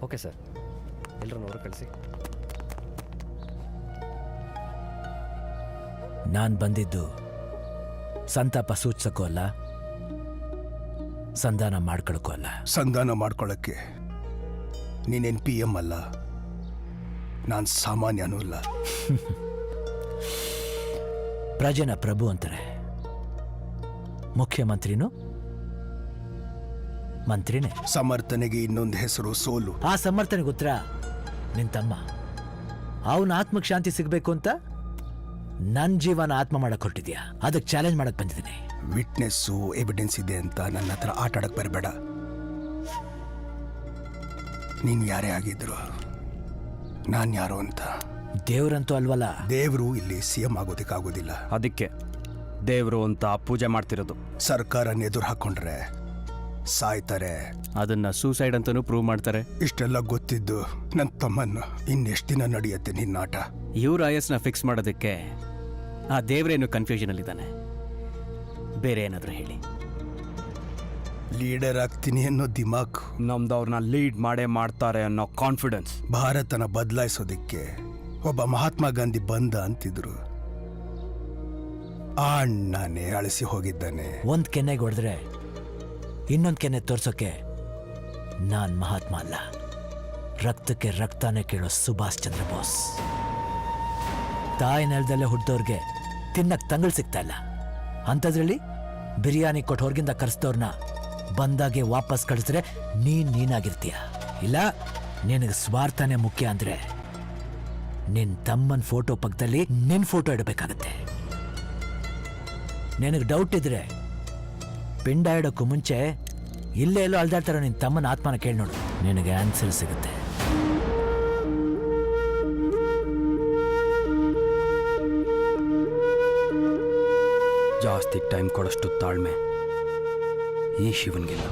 Okay sir, ಎಲ್ಲರನ್ನು ಹೊರ ಕಳಿಸಿ. ನಾನು ಬಂದಿದ್ದು ಸಂತಾಪ ಸೂಚಿಸಕ್ಕೂ ಅಲ್ಲ, ಸಂಧಾನ ಮಾಡ್ಕೊಳಕ್ಕೂ ಅಲ್ಲ. ಸಂಧಾನ ಮಾಡ್ಕೊಳ್ಳೋಕ್ಕೆ ನೀನೇನು PM ಅಲ್ಲ, ನಾನು ಸಾಮಾನ್ಯನೂ ಅಲ್ಲ. ಪ್ರಜೆನ ಪ್ರಭು ಅಂತಾರೆ, ಮುಖ್ಯಮಂತ್ರಿನೂ ಮಂತ್ರಿನೇ. ಸಮರ್ಥನೆಗೆ ಇನ್ನೊಂದು ಹೆಸರು ಸೋಲು. ಆ ಸಮರ್ಥನೆಗೆ ಉತ್ತರ ನಿನ್ ತಮ್ಮ. ಅವನ ಆತ್ಮಕ್ಕೆ ಶಾಂತಿ ಸಿಗಬೇಕು ಅಂತ ನನ್ನ ಜೀವನ ಆತ್ಮ ಮಾಡಕ್ ಹೊರಟಿದ್ಯಾ? ಅದಕ್ಕೆ ಚಾಲೆಂಜ್ ಮಾಡಕ್ ಬಂದಿದ್ದೀನಿ. ವಿಟ್ನೆಸ್ಸು ಎವಿಡೆನ್ಸ್ ಇದೆ ಅಂತ ನನ್ನ ಹತ್ರ ಆಟ ಆಡಕ್ ಬರಬೇಡ. ನೀನು ಯಾರೇ ಆಗಿದ್ರು ನಾನು ಯಾರು ಅಂತ. ದೇವ್ರಂತೂ ಅಲ್ವಲ್ಲ. ದೇವರು ಇಲ್ಲಿ CM ಆಗೋದಕ್ಕಾಗೋದಿಲ್ಲ. ಅದಕ್ಕೆ ದೇವರು ಅಂತ ಪೂಜೆ ಮಾಡ್ತಿರೋದು. ಸರ್ಕಾರನ ಎದುರು ಹಾಕೊಂಡ್ರೆ ಸಾಯ್ತಾರೆ, ಅದನ್ನ ಸೂಸೈಡ್ ಅಂತಾನೂ ಪ್ರೂವ್ ಮಾಡ್ತಾರೆ. ಇಷ್ಟೆಲ್ಲ ಗೊತ್ತಿದ್ದು ನನ್ನ ತಮ್ಮನ್ನು ಇನ್ನೆಷ್ಟು ದಿನ ನಡೆಯುತ್ತೆ ನಿನ್ನಾಟ? ಇವ್ರ ಆಯಸ್ನ ಫಿಕ್ಸ್ ಮಾಡೋದಕ್ಕೆ ಆ ದೇವರೇನು ಕನ್ಫ್ಯೂಷನಲ್ಲಿದ್ದಾನೆ. ಬೇರೆ ಏನಾದರೂ ಹೇಳಿ. ಲೀಡರ್ ಆಗ್ತೀನಿ ಅನ್ನೋ ದಿಮಾಕ್, ನಮ್ದವ್ರನ್ನ ಲೀಡ್ ಮಾಡೇ ಮಾಡ್ತಾರೆ ಅನ್ನೋ ಕಾನ್ಫಿಡೆನ್ಸ್. ಭಾರತನ ಬದಲಾಯಿಸೋದಿಕ್ಕೆ ಒಬ್ಬ ಮಹಾತ್ಮ ಗಾಂಧಿ ಬಂದ ಅಂತಿದ್ರು. ಆ ಅಣ್ಣನೇ ಅಳಿಸಿ ಹೋಗಿದ್ದಾನೆ. ಒಂದ್ ಕೆನ್ನೆಗೆ ಹೊಡೆದ್ರೆ ಇನ್ನೊಂದ್ ಕೆನ್ನೆ ತೋರ್ಸೋಕೆ ನಾನ್ ಮಹಾತ್ಮ ಅಲ್ಲ, ರಕ್ತಕ್ಕೆ ರಕ್ತಾನೆ ಕೇಳೋ ಸುಭಾಷ್ ಚಂದ್ರ ಬೋಸ್. ತಾಯಿ ನೆಲದಲ್ಲೇ ಹುಟ್ಟಿದವ್ರಿಗೆ ತಿನ್ನಕ್ ತಂಗಳು ಸಿಗ್ತಾ ಇಲ್ಲ, ಅಂಥದ್ರಲ್ಲಿ ಬಿರಿಯಾನಿ ಕೊಟ್ಟು ಹೊರಗಿಂದ ಕರೆಸಿದವ್ರನ್ನ ಬಂದಾಗೆ ವಾಪಸ್ ಕಳಿಸಿದ್ರೆ ನೀನಾಗಿರ್ತೀಯ. ಇಲ್ಲ ನಿನಗೆ ಸ್ವಾರ್ಥನೇ ಮುಖ್ಯ ಅಂದ್ರೆ ನಿನ್ ತಮ್ಮನ ಫೋಟೋ ಪಕ್ಕದಲ್ಲಿ ನಿನ್ ಫೋಟೋ ಇಡಬೇಕಾಗತ್ತೆ. ನಿನಗೆ ಡೌಟ್ ಇದ್ರೆ ಪಿಂಡ ಇಡೋಕ್ಕೂ ಮುಂಚೆ ಇಲ್ಲೇ ಎಲ್ಲೋ ಅಲ್ದಾಡ್ತಾರೋ ನಿನ್ ತಮ್ಮನ ಆತ್ಮನ ಕೇಳಿ ನೋಡು, ನಿನಗೆ ಆನ್ಸರ್ ಸಿಗುತ್ತೆ. ಜಾಸ್ತಿ ಟೈಮ್ ಕೊಡೋಷ್ಟು ತಾಳ್ಮೆ ಈ ಶಿವನ್ಗಿಲ್ಲ.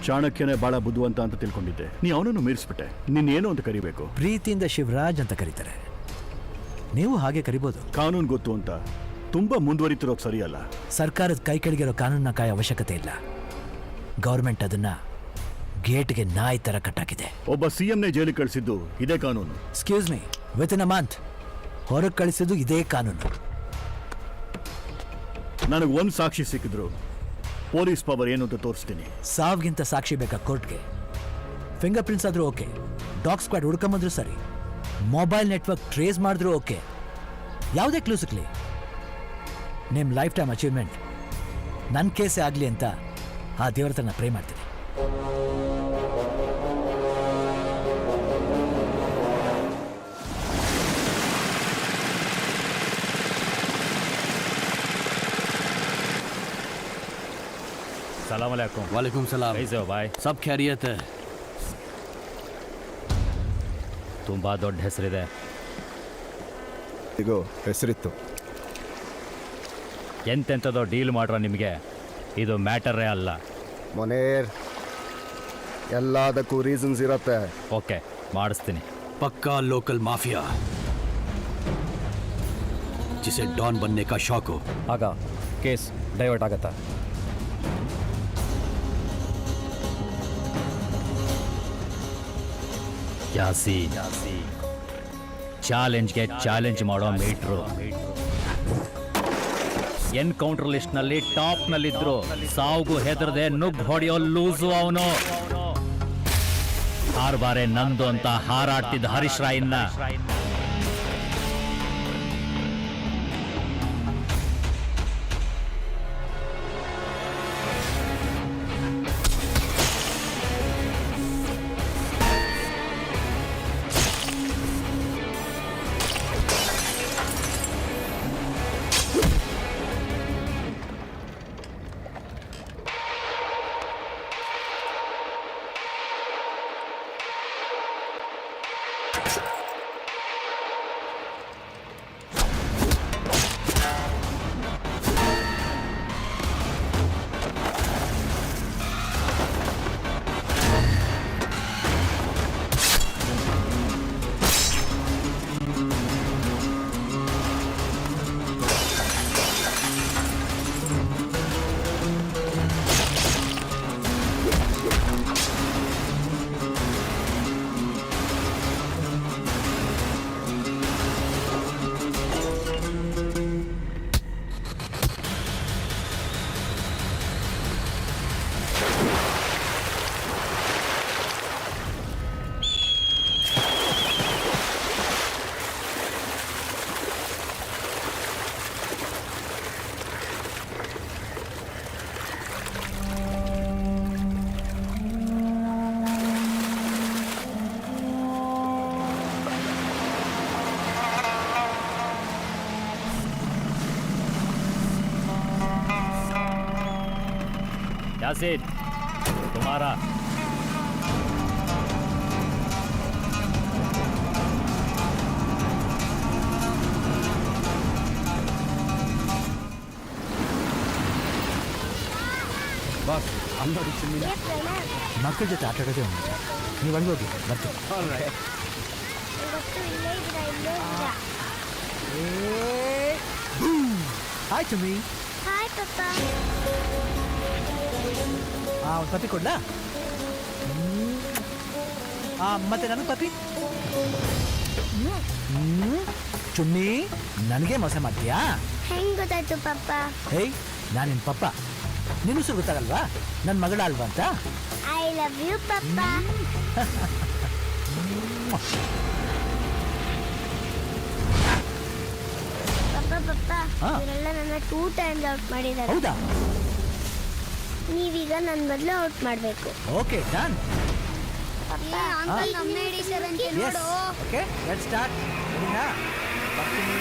ಚಾಣಕ್ಯನೇ ಬಹಳ ಬುದ್ಧಿವಂತ ಅಂತ ತಿಳ್ಕೊಂಡಿದ್ದೆ, ನೀ ಅವನನ್ನು ಮೀರಿಸ್ಬಿಟ್ಟೆ. ನೀನೇನು ಅಂತ ಕರಿಬೇಕು? ಪ್ರೀತಿಯಿಂದ ಶಿವರಾಜ್ ಅಂತ ಕರೀತಾರೆ, ನೀವು ಹಾಗೆ ಕರಿಬೋದು. ಕಾನೂನು ಗೊತ್ತು ಅಂತ ತುಂಬಾ ಮುಂದುವರಿತಿರೋದು ಸರಿಯಲ್ಲ. ಸರ್ಕಾರದ ಕೈ ಕೆಳಗಿರೋ ಕಾನೂನನ್ನ ಕಾಯೋ ಅವಶ್ಯಕತೆ ಇಲ್ಲ. ಗೌರ್ಮೆಂಟ್ ಅದನ್ನ ಗೇಟ್ಗೆ ನಾಯಿ ತರ ಕಟ್ಟಾಕಿದೆ. ಒಬ್ಬ CMನೇ ಜೈಲಿಗೆ ಕಳಿಸಿದ್ದು ಇದೇ ಕಾನೂನು. Excuse me, within a month ಹೊರಗೆ ಕಳಿಸಿದ್ದು ಇದೇ ಕಾನೂನು. ನನಗೆ ಒಂದು ಸಾಕ್ಷಿ ಸಿಕ್ಕಿದ್ರು ಪೊಲೀಸ್ ಪವರ್ ಏನು ಅಂತ ತೋರಿಸ್ತೀನಿ. ಸಾವ್ಗಿಂತ ಸಾಕ್ಷಿ ಬೇಕಾ ಕೋರ್ಟ್ಗೆ? ಫಿಂಗರ್ ಪ್ರಿಂಟ್ಸ್ ಆದ್ರೂ ಓಕೆ, ಡಾಗ್ ಸ್ಕ್ವಾಡ್ ಹುಡ್ಕೊಂಬಂದ್ರು ಸರಿ, ಮೊಬೈಲ್ ನೆಟ್ವರ್ಕ್ ಟ್ರೇಸ್ ಮಾಡಿದ್ರು ಓಕೆ, ಯಾವುದೇ ಕ್ಲೂ ಸಿಕ್ಲಿ. ನಿಮ್ಮ ಲೈಫ್ ಟೈಮ್ ಅಚೀವ್ಮೆಂಟ್ ನನ್ನ ಕೇಸೇ ಆಗಲಿ ಅಂತ ಆ ದೇವರ ಹತ್ರ ಪ್ರೇ ಮಾಡ್ತೀನಿ. ಸಲಾಮ್ ಅಲೈಕುಂ. वालेकुम सलाम. कैसे हो भाई? सब खैरियत है. ತುಂಬಾ ದೊಡ್ಡ ಹೆಸರಿದೆ. ಇಗೋ ಹೆಸರಿತ್ತು. ಎಂತೆಂಥದೋ ಡೀಲ್ ಮಾಡ್ರೋ ನಿಮಗೆ, ಇದು ಮ್ಯಾಟರೇ ಅಲ್ಲ. ಮೊನೇರ್, ಎಲ್ಲದಕ್ಕೂ ರೀಸನ್ಸ್ ಇರತ್ತೆ. ಓಕೆ, ಮಾಡಿಸ್ತೀನಿ. पक्का लोकल माफिया जिसे डॉन बनने का शौक हो. ಆಗ ಕೇಸ್ ಡೈವರ್ಟ್ ಆಗತ್ತಾ? ಯಾಸಿ ಚಾಲೆಂಜ್ಗೆ ಚಾಲೆಂಜ್ ಮಾಡೋ ಮೀಟ್ರು ಎನ್ಕೌಂಟರ್ ಲಿಸ್ಟ್ ನಲ್ಲಿ ಟಾಪ್ ನಲ್ಲಿದ್ರು, ಸಾವುಗೂ ಹೆದರದೆ ನುಗ್ಗ್ ಹೊಡೆಯೋ ಲೂಸು ಅವನು. 6 ಬಾರೆ ನಂದು ಅಂತ ಹಾರಾಡ್ತಿದ್ದ ಹರೀಶ್ ರಾಯ್ನ यासिन तुम्हारा ಬಾಸ್ ಅಲ್ಲಿ ನೋಡಿ ಚಿನ್ನಿನ. ಮಕ್ಕಳ ಜೊತೆ ಆಟ ಆಡೋದೇ ಒಂದು ಮಜಾ. ನೀವು ಅಲ್ಗೋಗಿ ಬರ್ತೀನಿ. ಇವತ್ತು ಇಲ್ಲೇ ಇದ್ದೀರಾ ಹಾಯ್ ಚುಮ್ಮಿ. ಹಾಯ್ ಪಪ್ಪ. ಒಂದು ಪಪ್ಪಿ ಕೊಡ್ಲಾ? ಮತ್ತೆ ನನಗೆ ಪಪ್ಪಿ. ಚುಮ್ಮಿ ನನಗೆ ಮೋಸ ಮಾಡ್ತೀಯಾ? ಹೆಂಗ್ ಗೊತ್ತಾಯ್ತು ಪಪ್ಪ? ಹೇಯ್ ನಾನು ನಿನ್ನ ಪಪ್ಪ. ನಿನ್ನ ಹೆಸರು ಗೊತ್ತಾಗಲ್ವಾ? ನನ್ನ ಮಗಳ ಅಲ್ವಾ ಅಂತ? ಐ ಲವ್ ಯು ಪಪ್ಪ. ಪಪ್ಪ ಹಾ. ಇವರೆಲ್ಲ ನನ್ನ 2 times ಔಟ್ ಮಾಡಿದ್ದಾರೆ. ಹೌದಾ? ನೀವೀಗ ನನ್ನ ಬದಲು ಔಟ್ ಮಾಡಬೇಕು. Okay done. ಪಪ್ಪ ಅಂಕಲ್ ನಮ್ಮನೆ ಹಿಡಿತಾರಂತೆ Yes. ನೋಡು. Okay, let's start. ರೆಡಿನಾ? ಬರ್ತೀನಿ.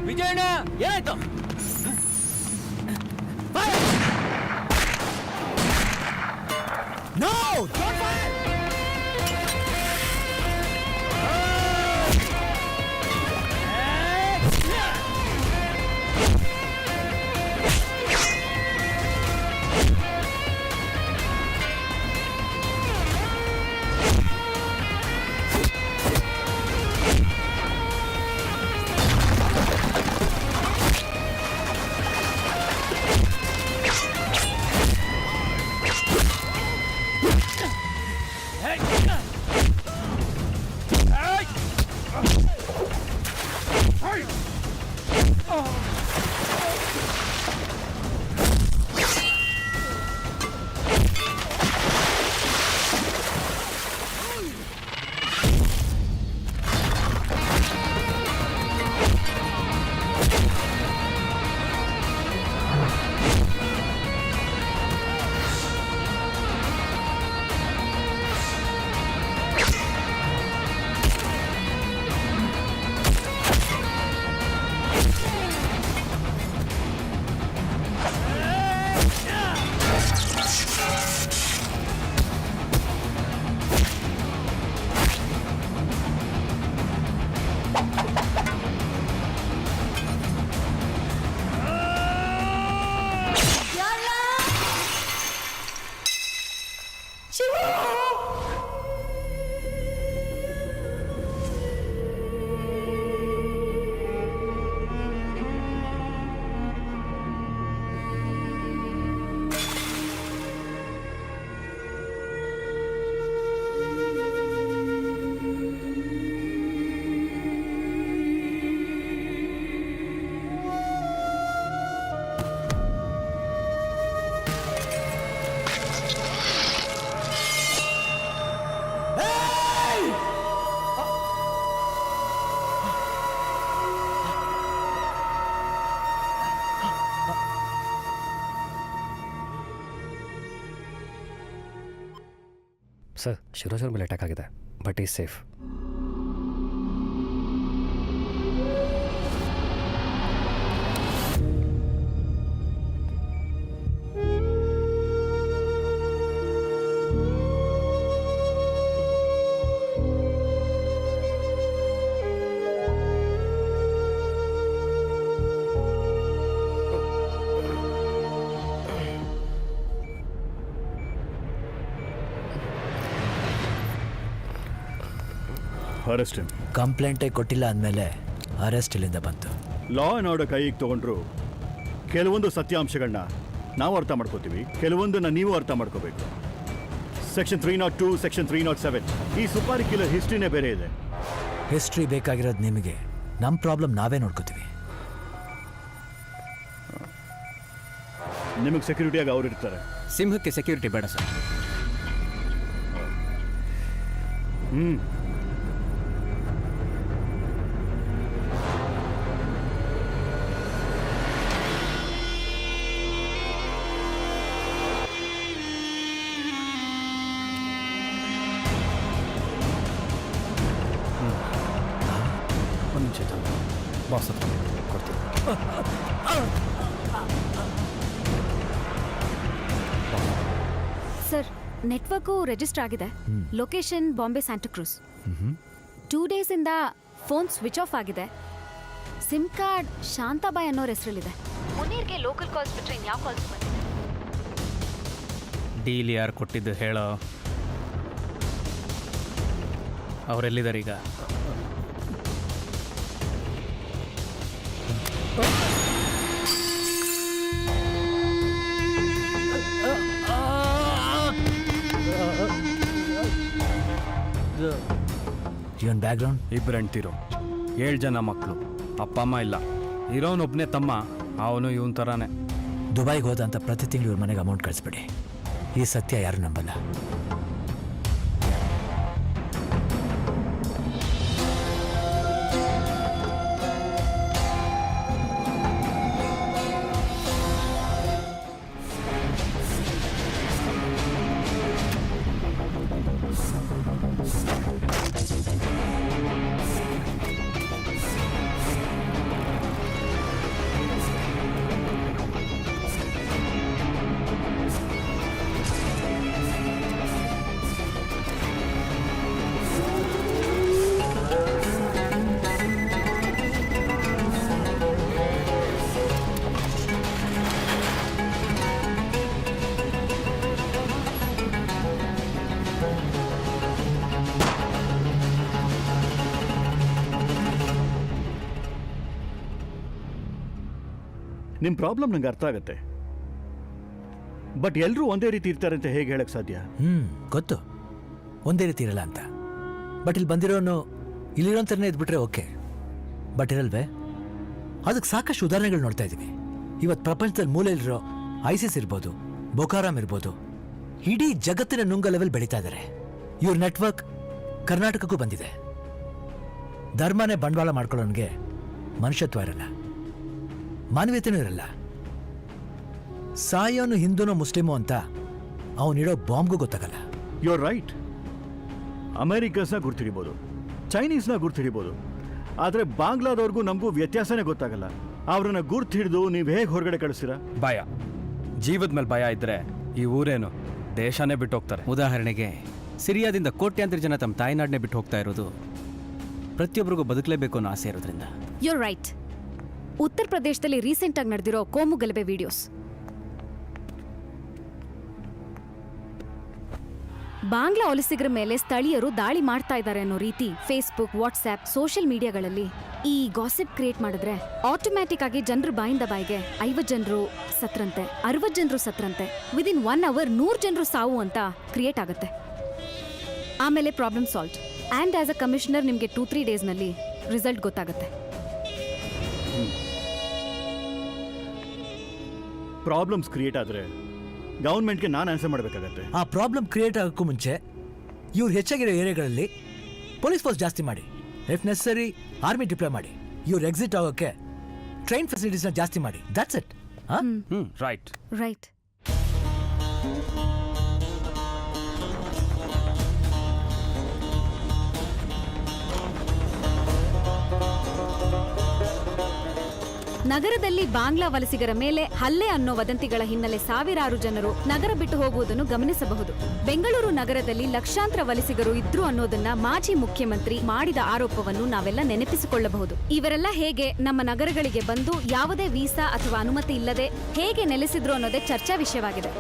ವಿಜಯಣ್ಣ ಏನಾಯ್ತು? No! Don't fire! Sir Shivraj ಅವ್ರ ಮೇಲೆ ಅಟ್ಯಾಕ್ ಆಗಿದೆ ಬಟ್ ಈಸ್ ಸೇಫ್. ಅರೆಸ್ಟ್ ಕಂಪ್ಲೇಂಟೇ ಕೊಟ್ಟಿಲ್ಲ ಅಂದಮೇಲೆ ಅರೆಸ್ಟ್ ಇಲ್ಲಿಂದ ಬಂತು. ಲಾ ಆ್ಯಂಡ್ ಆರ್ಡರ್ ಕೈಗೆ ತೊಗೊಂಡ್ರು ಕೆಲವೊಂದು ಸತ್ಯಾಂಶಗಳನ್ನ ನಾವು ಅರ್ಥ ಮಾಡ್ಕೋತೀವಿ, ಕೆಲವೊಂದನ್ನು ನೀವು ಅರ್ಥ ಮಾಡ್ಕೋಬೇಕು. ಸೆಕ್ಷನ್ 302, ಸೆಕ್ಷನ್ 307 ಈ ಸುಪಾರಿ ಕಿಲ್ಲರ್ ಹಿಸ್ಟ್ರಿನೇ ಬೇರೆ ಇದೆ. ಹಿಸ್ಟ್ರಿ ಬೇಕಾಗಿರೋದು ನಿಮಗೆ, ನಮ್ಮ ಪ್ರಾಬ್ಲಮ್ ನಾವೇ ನೋಡ್ಕೋತೀವಿ. ನಿಮಗೆ ಸೆಕ್ಯೂರಿಟಿಯಾಗಿ ಅವ್ರು ಇರ್ತಾರೆ. ಸಿಂಹಕ್ಕೆ ಸೆಕ್ಯೂರಿಟಿ ಬೇಡ ಸರ್. ಒಂದು ನಿಮಿಷ ಬಾಸ್ ಹತ್ರ ಕೊಡ್ತೀನಿ. ಸರ್ ನೆಟ್ವರ್ಕು ರಿಜಿಸ್ಟರ್ ಆಗಿದೆ. ಲೊಕೇಶನ್ ಬಾಂಬೆ ಸ್ಯಾಂಟಾಕ್ರೂಸ್. 2 ಡೇಸಿಂದ ಫೋನ್ ಸ್ವಿಚ್ ಆಫ್ ಆಗಿದೆ. ಸಿಮ್ ಕಾರ್ಡ್ ಶಾಂತಾಬಾಯಿ ಅನ್ನೋರ ಹೆಸರಲ್ಲಿದೆ. ಮುನೀರ್ಗೆ ಲೋಕಲ್ ಕಾಲ್ಸ್ ಬಿಟ್ಟರೆ ಇನ್ಯಾವ ಕಾಲ್ಸ್ ಬಂದಿದೆ? ಡೀಲ್ ಯಾರು ಕೊಟ್ಟಿದ್ದು ಹೇಳೋ. ಅವರೆಲ್ಲಿದ್ದಾರೆ ಈಗ? ಇವನ್ ಬ್ಯಾಕ್ಗ್ರೌಂಡ್ 2 ಹೆಂಡ್ತಿರು, 7 ಜನ ಮಕ್ಕಳು, ಅಪ್ಪ ಅಮ್ಮ ಇಲ್ಲ. ಇರೋನೊಬ್ಬನೇ ತಮ್ಮ, ಅವನು ಇವನ್ ಥರಾನೇ. ದುಬೈಗೆ ಹೋದಂತ ಪ್ರತಿ ತಿಂಗಳು ಇವ್ರ ಮನೆಗೆ ಅಮೌಂಟ್ ಕಳಿಸ್ಬಿಡಿ. ಈ ಸತ್ಯ ಯಾರು ನಂಬಲ್ಲ. ನಿಮ್ಮ ಪ್ರಾಬ್ಲಮ್ ನಂಗೆ ಅರ್ಥ ಆಗುತ್ತೆ, ಬಟ್ ಎಲ್ಲರೂ ಒಂದೇ ರೀತಿ ಇರ್ತಾರೆ ಅಂತ ಹೇಗೆ ಹೇಳಕ್ ಸಾಧ್ಯ? ಗೊತ್ತು ಒಂದೇ ರೀತಿ ಇರಲ್ಲ ಅಂತ. ಬಟ್ ಇಲ್ಲಿ ಬಂದಿರೋನು ಇಲ್ಲಿರೋಂಥರನೇ ಇದ್ಬಿಟ್ರೆ ಓಕೆ, ಬಟ್ ಇರಲ್ವೇ? ಅದಕ್ಕೆ ಸಾಕಷ್ಟು ಉದಾಹರಣೆಗಳು ನೋಡ್ತಾ ಇದ್ದೀವಿ. ಇವತ್ತು ಪ್ರಪಂಚದಲ್ಲಿ ಮೂಲೆಯಲ್ಲಿರೋ ಐಸಿಸ್ ಇರ್ಬೋದು, ಬೊಕಾರಾಮ್ ಇರ್ಬೋದು, ಇಡೀ ಜಗತ್ತಿನ ನುಂಗ ಲೆವೆಲ್ ಬೆಳೀತಾ ಇದ್ದಾರೆ. ಇವ್ರ ನೆಟ್ವರ್ಕ್ ಕರ್ನಾಟಕಕ್ಕೂ ಬಂದಿದೆ. ಧರ್ಮನೇ ಬಂಡವಾಳ ಮಾಡ್ಕೊಳ್ಳೋನ್ಗೆ ಮನುಷ್ಯತ್ವ ಇರಲ್ಲ, ಮಾನವೀಯತೆನೂ ಇರಲ್ಲ. ಸಾಯೋನು ಹಿಂದೂನೋ ಮುಸ್ಲಿಮೋ ಅಂತ ಅವನಿಡೋ ಬಾಂಬ್ಗೂ ಗೊತ್ತಾಗಲ್ಲ. You are right. ಅಮೆರಿಕನ್ಸ್ನ ಗುರ್ತಿಡಿಬೋದು, ಚೈನೀಸ್ನ ಗುರ್ತಿಡಿಬೋದು, ಆದರೆ ಬಾಂಗ್ಲಾದವ್ರಿಗೂ ನಮಗೂ ವ್ಯತ್ಯಾಸನೇ ಗೊತ್ತಾಗಲ್ಲ. ಅವ್ರನ್ನ ಗುರ್ತು ಹಿಡಿದು ನೀವು ಹೇಗೆ ಹೊರಗಡೆ ಕಳಿಸ್ತೀರಾ? ಭಯ, ಜೀವದ ಮೇಲೆ ಭಯ ಇದ್ದರೆ ಈ ಊರೇನು ದೇಶನೇ ಬಿಟ್ಟು ಹೋಗ್ತಾರೆ. ಉದಾಹರಣೆಗೆ ಸಿರಿಯಾದಿಂದ ಕೋಟ್ಯಾಂತರ ಜನ ತಮ್ಮ ತಾಯ್ನಾಡನ್ನೇ ಬಿಟ್ಟು ಹೋಗ್ತಾ ಇರೋದು ಪ್ರತಿಯೊಬ್ಬರಿಗೂ ಬದುಕಲೇಬೇಕು ಅನ್ನೋ ಆಸೆ ಇರೋದ್ರಿಂದ. You right. ಉತ್ತರ ಪ್ರದೇಶದಲ್ಲಿ ರೀಸೆಂಟ್ ಆಗಿ ನಡೆದಿರೋ ಕೋಮು ಗಲಭೆ ವಿಡಿಯೋಸ್, ಬಾಂಗ್ಲಾ ವಲಸಿಗರ ಮೇಲೆ ಸ್ಥಳೀಯರು ದಾಳಿ ಮಾಡ್ತಾ ಇದ್ದಾರೆ ಅನ್ನೋ ರೀತಿ ಫೇಸ್ಬುಕ್, ವಾಟ್ಸ್ಆ್ಯಪ್, ಸೋಷಿಯಲ್ ಮೀಡಿಯಾಗಳಲ್ಲಿ ಈ ಗಾಸಿಪ್ ಕ್ರಿಯೇಟ್ ಮಾಡಿದ್ರೆ ಆಟೋಮ್ಯಾಟಿಕ್ ಆಗಿ ಜನರು ಬಾಯಿಂದ ಬಾಯಿಗೆ 50 ಜನರು ಸತ್ರಂತೆ, 60 ಜನರು ಸತ್ರಂತೆ, ವಿದಿನ್ 1 ಅವರ್ 100 ಜನರು ಸಾವು ಅಂತ ಕ್ರಿಯೇಟ್ ಆಗುತ್ತೆ. ಆಮೇಲೆ problem solve. And as a commissioner ನಿಮಗೆ 2-3 ಡೇಸ್ನಲ್ಲಿ ರಿಸಲ್ಟ್ ಗೊತ್ತಾಗುತ್ತೆ. ಪ್ರಾಬ್ಲಮ್ಸ್ ಕ್ರಿಯೇಟ್ ಆದರೆ ಗವರ್ಮೆಂಟ್ಗೆ ನಾನು ಆನ್ಸರ್ ಮಾಡಬೇಕಾಗತ್ತೆ. ಆ ಪ್ರಾಬ್ಲಮ್ ಕ್ರಿಯೇಟ್ ಆಗೋಕ್ಕೂ ಮುಂಚೆ ಇವ್ರು ಹೆಚ್ಚಾಗಿರೋ ಏರಿಯಾಗಳಲ್ಲಿ ಪೊಲೀಸ್ ಫೋರ್ಸ್ ಜಾಸ್ತಿ ಮಾಡಿ, ಇಫ್ ನೆಸಸರಿ ಆರ್ಮಿ ಡಿಪ್ಲಾಯ್ ಮಾಡಿ, ಇವ್ರು ಎಕ್ಸಿಟ್ ಆಗೋಕ್ಕೆ ಟ್ರೈನ್ ಫೆಸಿಲಿಟೀಸ್ನ ಜಾಸ್ತಿ ಮಾಡಿ. That's it. ರೈಟ್. ರೈಟ್. ನಗರದಲ್ಲಿ ಬಾಂಗ್ಲಾ ವಲಸಿಗರ ಮೇಲೆ ಹಲ್ಲೆ ಅನ್ನೋ ವದಂತಿಗಳ ಹಿನ್ನೆಲೆ ಸಾವಿರಾರು ಜನರು ನಗರ ಬಿಟ್ಟು ಹೋಗುವುದನ್ನು ಗಮನಿಸಬಹುದು. ಬೆಂಗಳೂರು ನಗರದಲ್ಲಿ ಲಕ್ಷಾಂತರ ವಲಸಿಗರು ಇದ್ರು ಅನ್ನೋದನ್ನ ಮಾಜಿ ಮುಖ್ಯಮಂತ್ರಿ ಮಾಡಿದ ಆರೋಪವನ್ನು ನಾವೆಲ್ಲ ನೆನಪಿಸಿಕೊಳ್ಳಬಹುದು. ಇವರೆಲ್ಲ ಹೇಗೆ ನಮ್ಮ ನಗರಗಳಿಗೆ ಬಂದು ಯಾವುದೇ ವೀಸಾ ಅಥವಾ ಅನುಮತಿ ಇಲ್ಲದೆ ಹೇಗೆ ನೆಲೆಸಿದ್ರು ಅನ್ನೋದೇ ಚರ್ಚಾ ವಿಷಯವಾಗಿದೆ.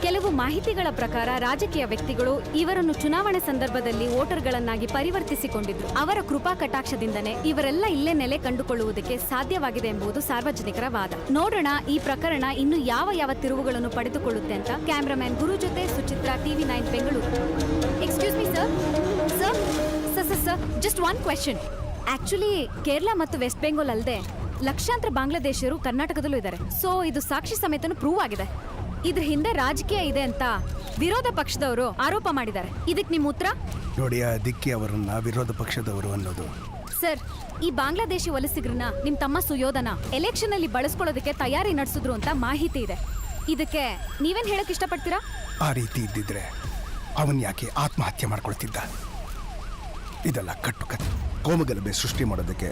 ಕೆಲವು ಮಾಹಿತಿಗಳ ಪ್ರಕಾರ ರಾಜಕೀಯ ವ್ಯಕ್ತಿಗಳು ಇವರನ್ನು ಚುನಾವಣೆ ಸಂದರ್ಭದಲ್ಲಿ ವೋಟರ್ಗಳನ್ನಾಗಿ ಪರಿವರ್ತಿಸಿಕೊಂಡಿದ್ರು. ಅವರ ಕೃಪಾ ಕಟಾಕ್ಷದಿಂದನೇ ಇವರೆಲ್ಲ ಇಲ್ಲೇ ನೆಲೆ ಕಂಡುಕೊಳ್ಳುವುದಕ್ಕೆ ಸಾಧ್ಯವಾಗಿದೆ ಎಂಬುದು ಸಾರ್ವಜನಿಕರ ವಾದ. ನೋಡೋಣ ಈ ಪ್ರಕರಣ ಇನ್ನು ಯಾವ ತಿರುವುಗಳನ್ನು ಪಡೆದುಕೊಳ್ಳುತ್ತೆ ಅಂತ. ಕ್ಯಾಮ್ರಾಮನ್ ಗುರು ಜೊತೆ Suchitra, TV9 Bengaluru. Excuse me sir. Sir just one question. Actually Kerala ಮತ್ತು ವೆಸ್ಟ್ ಬೆಂಗಾಲ್ ಅಲ್ಲದೆ ಲಕ್ಷಾಂತರ ಬಾಂಗ್ಲಾದೇಶಿಯರು ಕರ್ನಾಟಕದಲ್ಲೂ ಇದ್ದಾರೆ. ಸೊ ಇದು ಸಾಕ್ಷಿ ಸಮೇತನು ಪ್ರೂವ್ ಆಗಿದೆ. ಇದ್ರ ಹಿಂದೆ ರಾಜಕೀಯ ಇದೆ ಅಂತ ವಿರೋಧ ಪಕ್ಷದವರು ಆರೋಪ ಮಾಡಿದ್ದಾರೆ. ಇದಕ್ಕೆ ನಿಮ್ಮ ಉತ್ತರ? ನೋಡಿ, ಅದಕ್ಕೆ ಅವರನ್ನ ವಿರೋಧ ಪಕ್ಷದವರು ಅನ್ನೋದು. ಸರ್, ಈ ಬಾಂಗ್ಲಾದೇಶಿ ವಲಸಿಗರನ್ನ ನಿಮ್ ತಮ್ಮ ಸುಯೋಧನ ಎಲೆಕ್ಷನ್ ಅಲ್ಲಿ ಬಳಸ್ಕೊಳ್ಳೋದಕ್ಕೆ ತಯಾರಿ ನಡೆಸಿದ್ರು ಅಂತ ಮಾಹಿತಿ ಇದೆ. ಇದಕ್ಕೆ ನೀವೇನ್ ಹೇಳಕ್ ಇಷ್ಟಪಡ್ತೀರಾ? ಆ ರೀತಿ ಇದ್ದಿದ್ರೆ ಅವನ್ ಯಾಕೆ ಆತ್ಮಹತ್ಯೆ ಮಾಡ್ಕೊಳ್ತಿದ್ದ? ಇದೆಲ್ಲ ಕಟ್ಟು ಕೋಮಗಲಭೆ ಸೃಷ್ಟಿ ಮಾಡೋದಕ್ಕೆ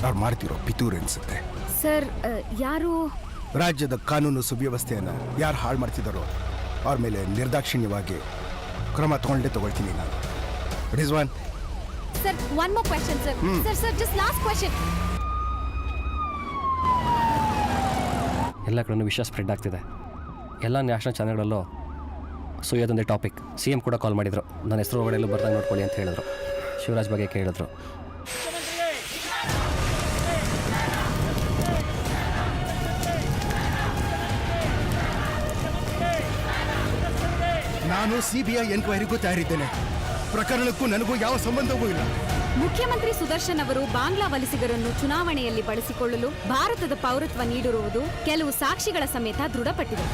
ಅವ್ರು ಮಾಡ್ತಿರೋ ಪಿತೂರು ಅನ್ಸುತ್ತೆ. ಸರ್, ಯಾರು ರಾಜ್ಯದ ಕಾನೂನು ಸುವ್ಯವಸ್ಥೆಯನ್ನು ಯಾರು ಹಾಳು ಮಾಡ್ತಿದ್ದಾರೋ ಅವ್ರ ಮೇಲೆ ನಿರ್ದಾಕ್ಷಿಣ್ಯವಾಗಿ ಕ್ರಮ ತಗೊಳ್ತೀನಿ ನಾನು. Rizwan. Sir, one more question sir. Sir just last question. ಎಲ್ಲ ಕಡೆನೂ ವಿಷಯ ಸ್ಪ್ರೆಡ್ ಆಗ್ತಿದೆ. ಎಲ್ಲ ನ್ಯಾಷನಲ್ ಚಾನೆಲ್ಗಳಲ್ಲೂ ಸುಯೋಧಂದೇ ಟಾಪಿಕ್. CM ಕೂಡ ಕಾಲ್ ಮಾಡಿದರು. ನನ್ನ ಹೆಸರು ಒಳಗಡೆ ಬರ್ದಂಗೆ ನೋಡ್ಕೊಳ್ಳಿ ಅಂತ ಹೇಳಿದ್ರು. ಶಿವರಾಜ್ ಬಗ್ಗೆ ಕೇಳಿದ್ರು. ನಾನು CBI ಎನ್ಕ್ವೈರಿಗೂ ತಯಾರಿದ್ದೇನೆ. ಪ್ರಕರಣಕ್ಕೂ ನನಗೂ ಯಾವ ಸಂಬಂಧವೂ ಇಲ್ಲ. ಮುಖ್ಯಮಂತ್ರಿ ಸುದರ್ಶನ್ ಅವರು ಬಾಂಗ್ಲಾ ವಲಸಿಗರನ್ನು ಚುನಾವಣೆಯಲ್ಲಿ ಬಳಸಿಕೊಳ್ಳಲು ಭಾರತದ ಪೌರತ್ವ ನೀಡಿರುವುದು ಕೆಲವು ಸಾಕ್ಷಿಗಳ ಸಮೇತ ದೃಢಪಟ್ಟಿದೆ.